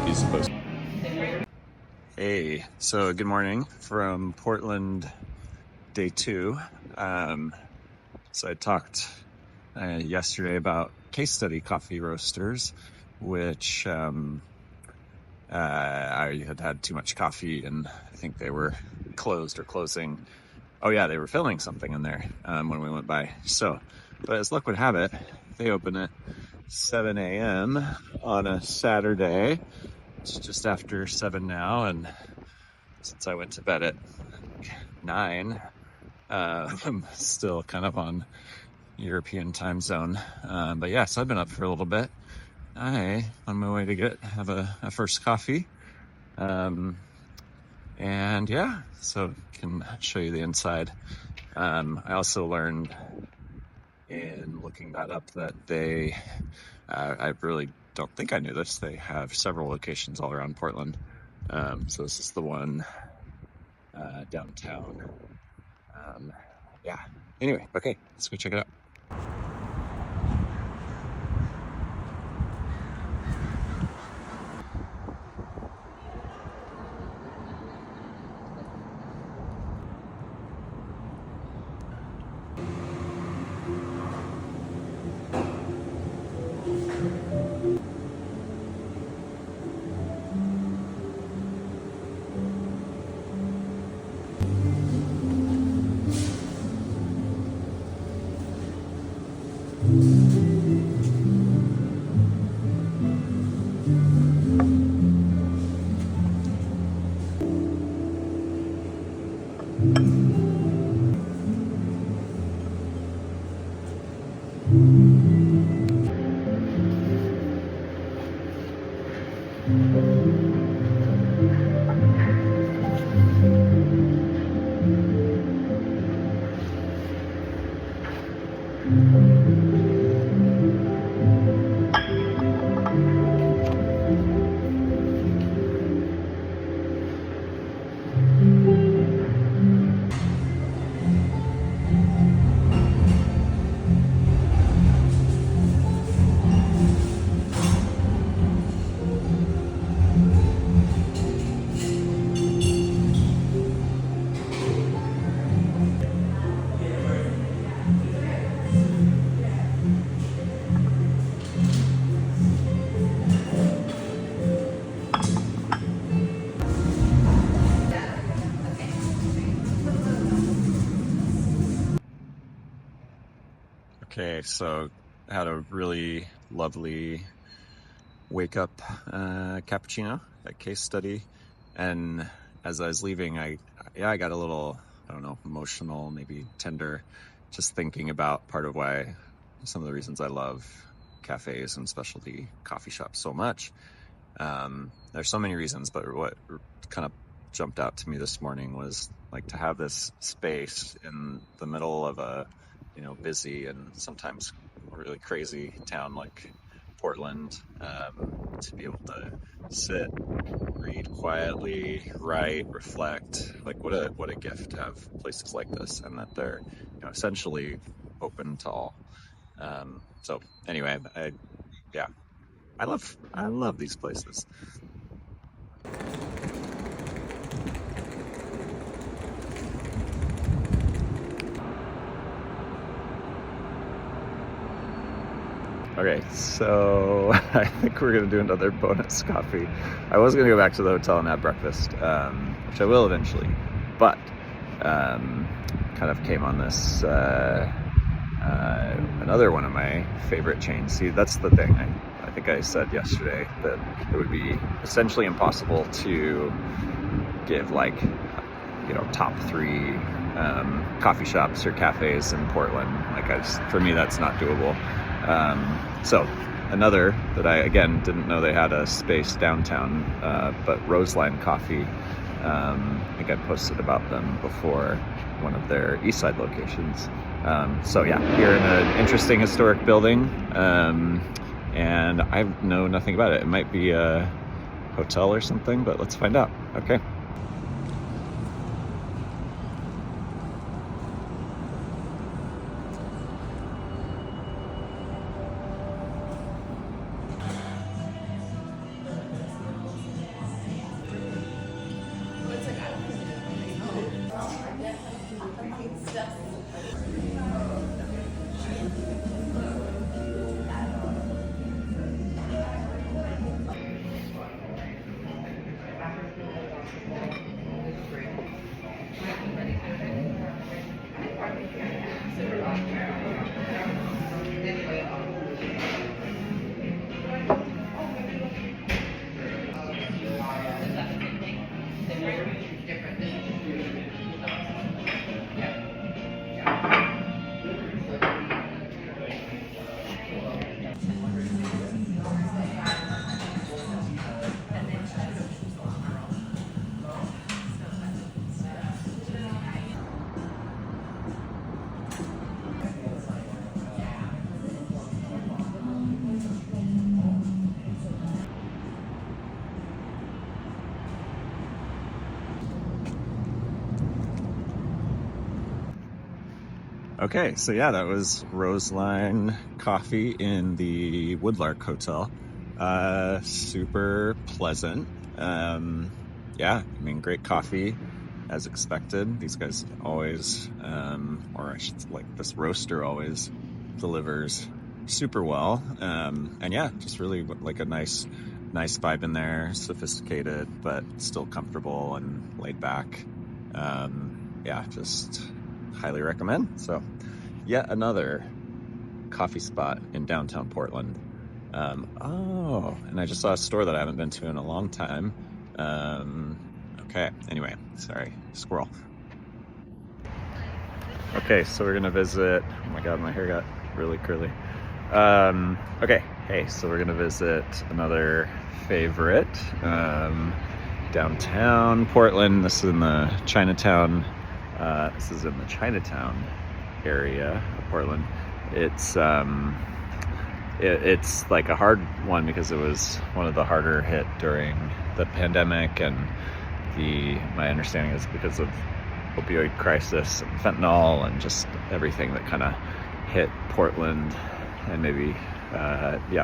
He's supposed to. Hey, so good morning from Portland, day 2. So I talked yesterday about Case Study Coffee Roasters, which I had too much coffee and I think they were closed or closing. Oh yeah, they were filming something in there when we went by. So, but as luck would have it, they open at 7 a.m. on a Saturday. It's just after 7 now, and since I went to bed at 9, I'm still kind of on European time zone. But yeah, so I've been up for a little bit. I on my way to have a first coffee. And yeah, so can show you the inside. I also learned in looking that up that I really don't think I knew this. They have several locations all around Portland. So this is the one downtown. Yeah. Anyway, okay, let's go check it out. Okay, so I had a really lovely wake up cappuccino at Case Study, and as I was leaving, I got a little, I don't know, emotional, maybe tender, just thinking about part of why, some of the reasons I love cafes and specialty coffee shops so much. There's so many reasons, but what kind of jumped out to me this morning was like to have this space in the middle of a, busy and sometimes really crazy town like Portland, to be able to sit, read quietly, write, reflect. Like what a gift to have places like this, and that they're essentially open to all. So anyway, yeah, I love these places. Okay, so I think we're gonna do another bonus coffee. I was gonna go back to the hotel and have breakfast, which I will eventually, but kind of came on this another one of my favorite chains. See, that's the thing. I think I said yesterday that it would be essentially impossible to give like top 3 coffee shops or cafes in Portland. Like for me, that's not doable. So another that I, again, didn't know they had a space downtown, but Roseline Coffee, I think I posted about them before, one of their East Side locations. So yeah, here in an interesting historic building, and I know nothing about it. It might be a hotel or something, but let's find out. Okay. Okay, so yeah, that was Roseline Coffee in the Woodlark Hotel. Super pleasant. Yeah, I mean, great coffee as expected. These guys always, or I should like this roaster always delivers super well. And yeah, just really like a nice vibe in there, sophisticated but still comfortable and laid back. Yeah, just highly recommend. So yet another coffee spot in downtown Portland. Oh, and I just saw a store that I haven't been to in a long time. Okay, anyway, sorry, squirrel. Okay, so we're gonna visit, oh my god, my hair got really curly. Okay, hey, so we're gonna visit another favorite, downtown Portland. This is in the Chinatown, area of Portland. It's like a hard one because it was one of the harder hit during the pandemic, and my understanding is because of opioid crisis and fentanyl and just everything that kind of hit Portland, and maybe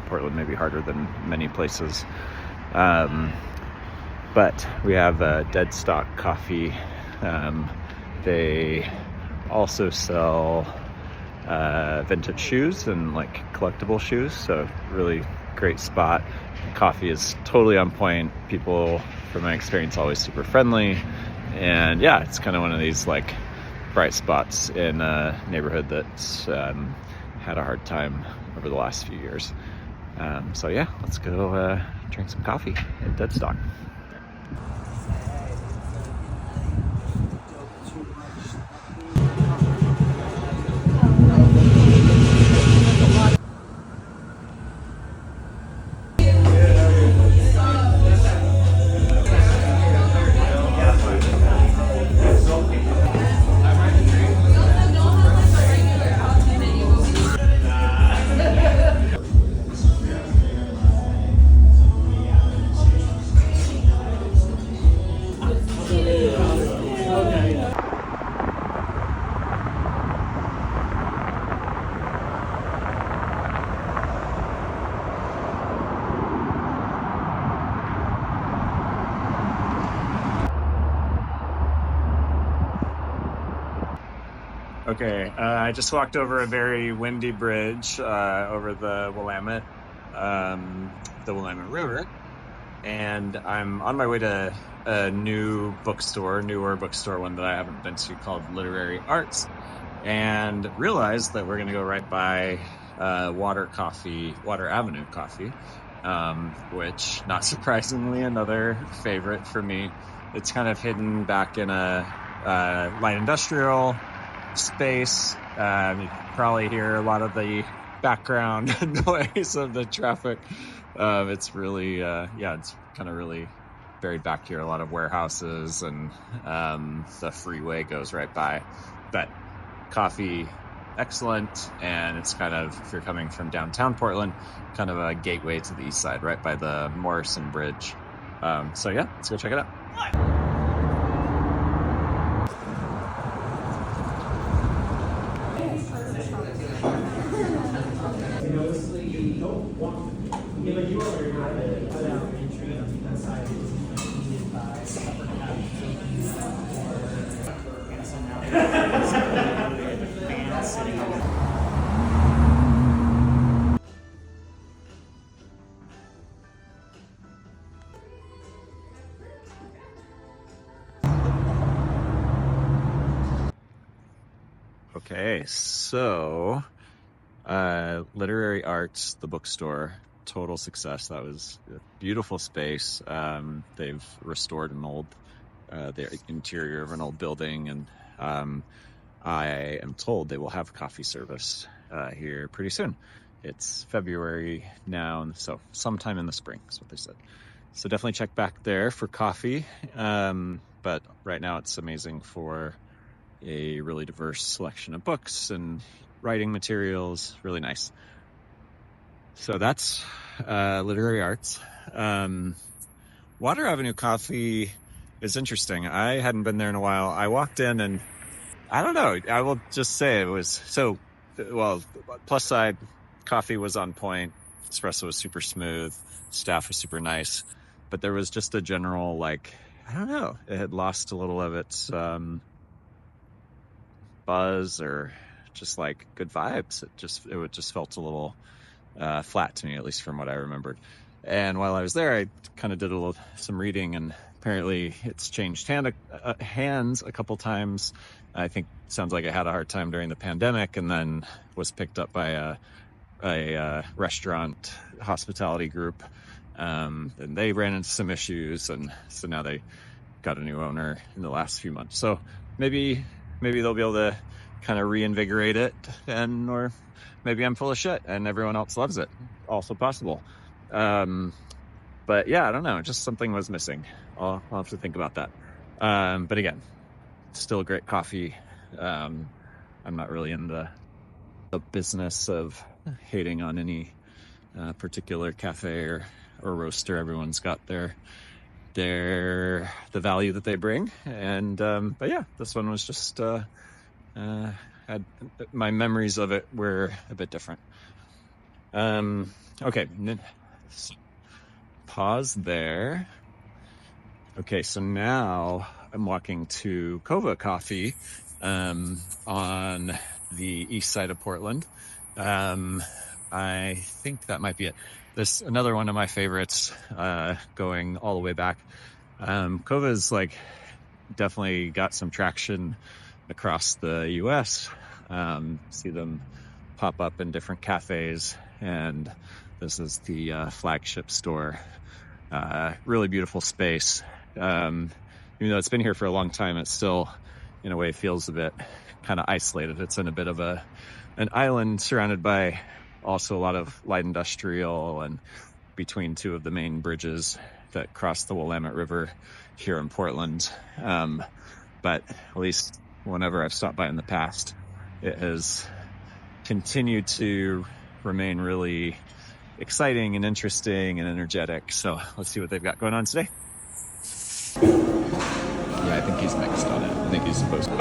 Portland maybe harder than many places. But we have Dead Stock Coffee. They also sell vintage shoes and like collectible shoes, so really great spot. Coffee is totally on point. People, from my experience, always super friendly, and yeah, it's kind of one of these like bright spots in a neighborhood that's had a hard time over the last few years. So yeah, let's go drink some coffee at Dead Stock. Okay, I just walked over a very windy bridge over the Willamette River, and I'm on my way to a newer bookstore, one that I haven't been to, called Literary Arts, and realized that we're going to go right by Water Avenue Coffee, which, not surprisingly, another favorite for me. It's kind of hidden back in a light industrial space. You can probably hear a lot of the background noise of the traffic. It's really, it's kind of really buried back here. A lot of warehouses, and the freeway goes right by. But coffee, excellent, and it's kind of, if you're coming from downtown Portland, kind of a gateway to the east side, right by the Morrison Bridge. So yeah, let's go check it out. Okay, so Literary Arts, the bookstore, total success. That was a beautiful space. They've restored the interior of an old building, and I am told they will have coffee service here pretty soon. It's February now, and so sometime in the spring is what they said. So definitely check back there for coffee. But right now it's amazing for a really diverse selection of books and writing materials. Really nice. So that's Literary Arts. Water Avenue Coffee is interesting. I hadn't been there in a while. I walked in, and I don't know. I will just say it was so, well, plus side, coffee was on point. Espresso was super smooth. Staff was super nice. But there was just a general, like, I don't know, it had lost a little of its buzz or just like good vibes. It just felt a little flat to me, at least from what I remembered. And while I was there, I kind of did some reading, and apparently it's changed hands a couple times. I think it sounds like it had a hard time during the pandemic, and then was picked up by a restaurant hospitality group, and they ran into some issues, and so now they got a new owner in the last few months. So maybe they'll be able to kind of reinvigorate it, or maybe I'm full of shit and everyone else loves it. Also possible. But yeah, I don't know. Just something was missing. I'll have to think about that. But again, still great coffee. I'm not really in the business of hating on any particular cafe or roaster. Everyone's got the value that they bring. And but yeah, this one was just had my memories of it were a bit different. Okay, pause there. Okay, so now I'm walking to Kova Coffee on the east side of Portland. I think that might be it. This another one of my favorites, going all the way back. Kova's like definitely got some traction across the US. See them pop up in different cafes, and this is the flagship store. Really beautiful space. Even though it's been here for a long time, it still, in a way, feels a bit kind of isolated. It's in a bit of an island surrounded by also a lot of light industrial, and between two of the main bridges that cross the Willamette River here in Portland. But at least whenever I've stopped by in the past, it has continued to remain really exciting and interesting and energetic. So let's see what they've got going on today. Yeah, I think he's next on it. I think he's supposed to.